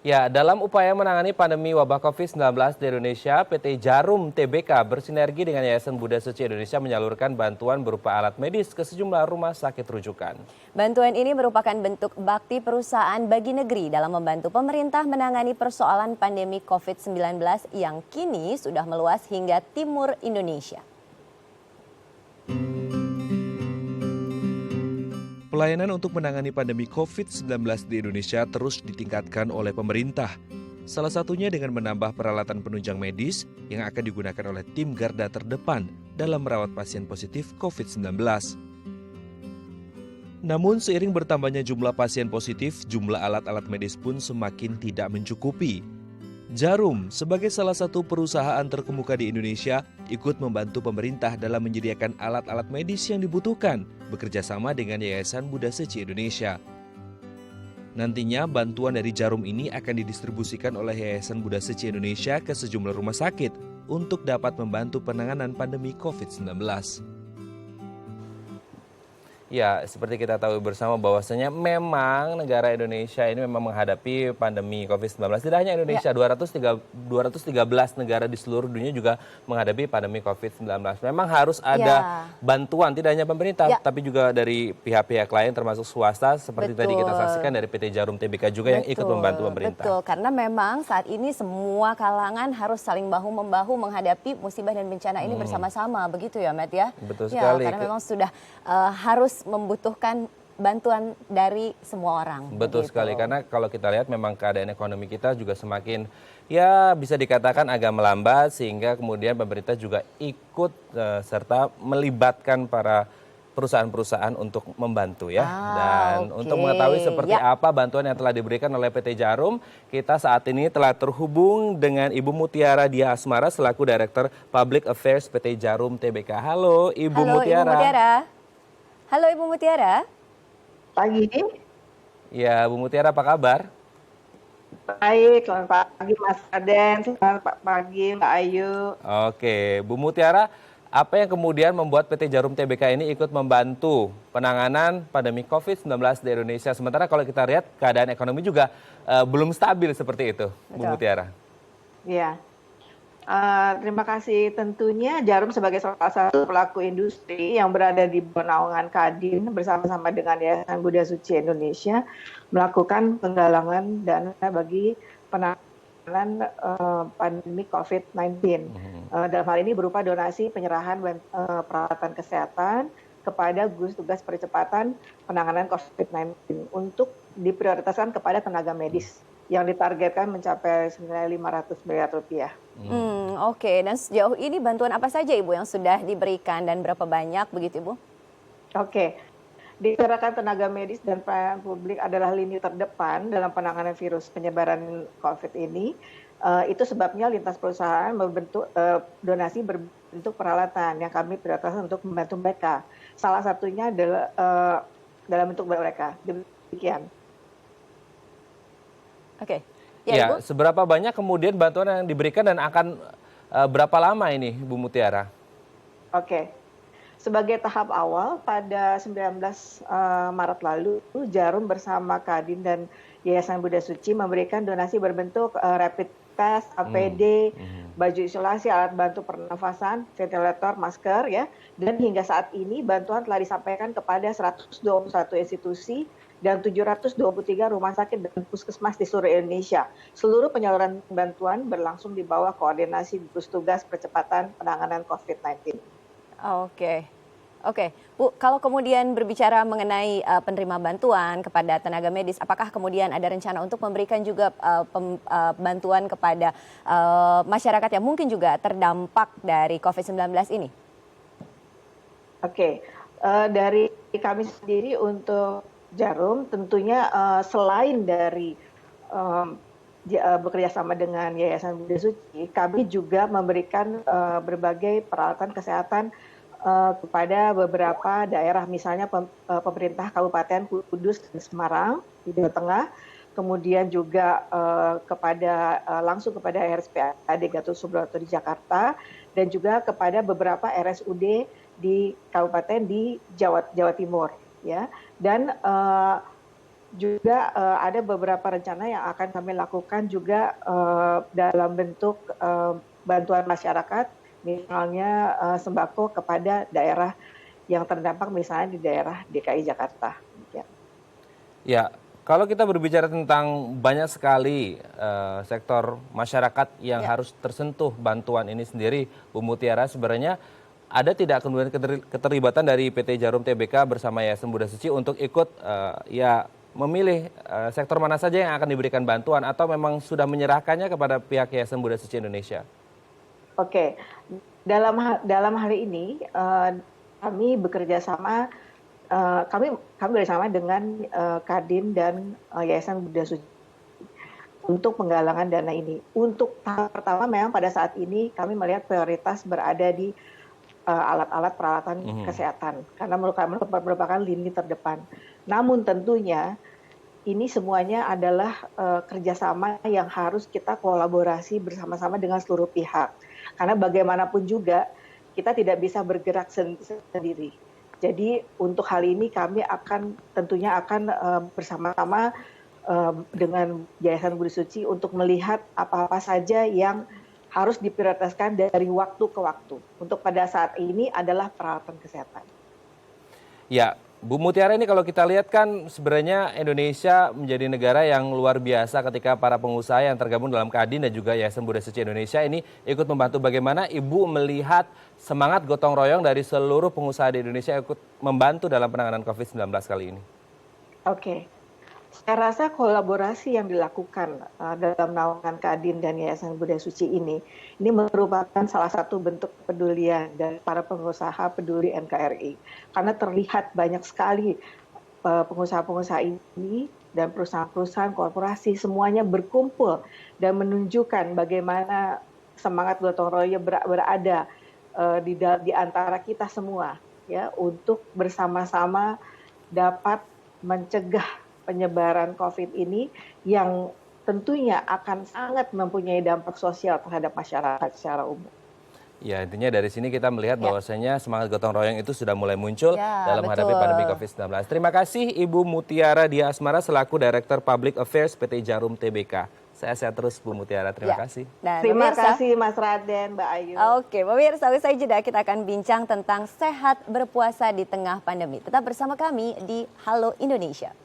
Ya, dalam upaya menangani pandemi wabah COVID-19 di Indonesia, PT Jarum Tbk bersinergi dengan Yayasan Buddha Suci Indonesia menyalurkan bantuan berupa alat medis ke sejumlah rumah sakit rujukan. Bantuan ini merupakan bentuk bakti perusahaan bagi negeri dalam membantu pemerintah menangani persoalan pandemi COVID-19 yang kini sudah meluas hingga timur Indonesia. Pelayanan untuk menangani pandemi COVID-19 di Indonesia terus ditingkatkan oleh pemerintah. Salah satunya dengan menambah peralatan penunjang medis yang akan digunakan oleh tim garda terdepan dalam merawat pasien positif COVID-19. Namun seiring bertambahnya jumlah pasien positif, jumlah alat-alat medis pun semakin tidak mencukupi. Jarum, sebagai salah satu perusahaan terkemuka di Indonesia, ikut membantu pemerintah dalam menyediakan alat-alat medis yang dibutuhkan, bekerja sama dengan Yayasan Buddha Suci Indonesia. Nantinya, bantuan dari Jarum ini akan didistribusikan oleh Yayasan Buddha Suci Indonesia ke sejumlah rumah sakit untuk dapat membantu penanganan pandemi COVID-19. Ya, seperti kita tahu bersama bahwasanya memang negara Indonesia ini memang menghadapi pandemi COVID-19. Tidak hanya Indonesia, 213 negara di seluruh dunia juga menghadapi pandemi COVID-19. Memang harus ada bantuan, tidak hanya pemerintah, tapi juga dari pihak-pihak lain termasuk swasta, seperti tadi kita saksikan dari PT Jarum Tbk juga yang ikut membantu pemerintah. Betul, karena memang saat ini semua kalangan harus saling bahu-membahu menghadapi musibah dan bencana ini bersama-sama, begitu ya, Matt ya? Betul sekali. Karena memang sudah harus membutuhkan bantuan dari semua orang. Betul sekali, karena kalau kita lihat memang keadaan ekonomi kita juga semakin ya bisa dikatakan agak melambat, sehingga kemudian pemerintah juga ikut serta melibatkan para perusahaan-perusahaan untuk membantu ya. Dan untuk mengetahui seperti apa bantuan yang telah diberikan oleh PT Jarum, kita saat ini telah terhubung dengan Ibu Mutiara Dia Asmara selaku Direktur Public Affairs PT Jarum Tbk. Halo Ibu Mutiara. Halo Ibu Mutiara. Pagi. Ya, Bu Mutiara apa kabar? Baik, selamat pagi Mas Aden, selamat pagi Mbak Ayu. Oke, Bu Mutiara, apa yang kemudian membuat PT Jarum Tbk ini ikut membantu penanganan pandemi COVID-19 di Indonesia? Sementara kalau kita lihat keadaan ekonomi juga belum stabil seperti itu, Bu Mutiara. Iya. Terima kasih. Tentunya Jarum sebagai salah satu pelaku industri yang berada di bawah naungan Kadin bersama-sama dengan Yayasan Buddha Suci Indonesia melakukan penggalangan dana bagi penanganan pandemi COVID-19. Dalam hal ini berupa donasi penyerahan peralatan kesehatan kepada gugus tugas percepatan penanganan COVID-19 untuk diprioritaskan kepada tenaga medis yang ditargetkan mencapai senilai 500 miliar rupiah. Oke, dan sejauh ini bantuan apa saja Ibu yang sudah diberikan dan berapa banyak begitu Ibu? Oke, dikarenakan tenaga medis dan pelayanan publik adalah lini terdepan dalam penanganan virus penyebaran COVID ini, itu sebabnya lintas perusahaan membentuk donasi berbentuk peralatan yang kami prioritaskan untuk membantu mereka. Salah satunya adalah dalam bentuk mereka. Demikian. Oke. Ya, seberapa banyak kemudian bantuan yang diberikan dan akan berapa lama ini, Bu Mutiara? Oke. Sebagai tahap awal, pada 19 Maret lalu, Jarum bersama Kadin dan Yayasan Buddha Suci memberikan donasi berbentuk rapid test, APD, baju isolasi, alat bantu pernafasan, ventilator, masker, ya. Dan hingga saat ini bantuan telah disampaikan kepada 121 institusi dan 723 rumah sakit dan puskesmas di seluruh Indonesia. Seluruh penyaluran bantuan berlangsung di bawah koordinasi gugus tugas percepatan penanganan COVID-19. Oke, Bu, kalau kemudian berbicara mengenai penerima bantuan kepada tenaga medis, apakah kemudian ada rencana untuk memberikan juga bantuan kepada masyarakat yang mungkin juga terdampak dari COVID-19 ini? Oke, dari kami sendiri untuk Jarum tentunya selain dari bekerja sama dengan Yayasan Buddha Suci, kami juga memberikan berbagai peralatan kesehatan kepada beberapa daerah, misalnya pemerintah Kabupaten Kudus dan Semarang di Jawa Tengah, kemudian juga langsung kepada RSPAD Gatot Subroto di Jakarta, dan juga kepada beberapa RSUD di kabupaten di Jawa Timur, ya. Dan juga ada beberapa rencana yang akan kami lakukan juga dalam bentuk bantuan masyarakat, misalnya sembako kepada daerah yang terdampak, misalnya di daerah DKI Jakarta. Ya, kalau kita berbicara tentang banyak sekali sektor masyarakat yang harus tersentuh bantuan ini sendiri, Bu Mutiara, sebenarnya ada tidak kemudian keterlibatan dari PT Jarum Tbk bersama Yayasan Bunda Suci untuk ikut memilih sektor mana saja yang akan diberikan bantuan atau memang sudah menyerahkannya kepada pihak Yayasan Bunda Suci Indonesia? Oke, dalam hal ini kami bekerja sama, kami bersama dengan Kadin dan Yayasan Bunda Suci untuk penggalangan dana ini. Untuk tahap pertama memang pada saat ini kami melihat prioritas berada di alat-alat peralatan kesehatan karena merupakan lini terdepan. Namun tentunya ini semuanya adalah kerjasama yang harus kita kolaborasi bersama-sama dengan seluruh pihak. Karena bagaimanapun juga kita tidak bisa bergerak sendiri. Jadi untuk hal ini kami tentunya akan bersama-sama dengan Yayasan Bunda Suci untuk melihat apa-apa saja yang harus diprioritaskan dari waktu ke waktu. Untuk pada saat ini adalah peralatan kesehatan. Ya, Bu Mutiara, ini kalau kita lihat kan sebenarnya Indonesia menjadi negara yang luar biasa ketika para pengusaha yang tergabung dalam Kadin dan juga Yayasan Bunda Suci Indonesia ini ikut membantu. Bagaimana Ibu melihat semangat gotong royong dari seluruh pengusaha di Indonesia ikut membantu dalam penanganan COVID-19 kali ini? Oke. Saya rasa kolaborasi yang dilakukan dalam naungan Kadin dan Yayasan Bunda Suci ini merupakan salah satu bentuk kepedulian dari para pengusaha peduli NKRI. Karena terlihat banyak sekali pengusaha-pengusaha ini dan perusahaan-perusahaan korporasi semuanya berkumpul dan menunjukkan bagaimana semangat gotong royong berada di antara kita semua, ya, untuk bersama-sama dapat mencegah penyebaran COVID ini yang tentunya akan sangat mempunyai dampak sosial terhadap masyarakat secara umum. Ya, intinya dari sini kita melihat bahwasanya semangat gotong royong itu sudah mulai muncul dalam menghadapi pandemi COVID-19. Terima kasih Ibu Mutiara Dia Asmara selaku Direktur Public Affairs PT Jarum Tbk. Saya sehat terus Bu Mutiara, terima kasih. Dan terima kasih Mas Raden, Mbak Ayu. Oke, pemirsa, usai jeda kita akan bincang tentang sehat berpuasa di tengah pandemi. Tetap bersama kami di Halo Indonesia.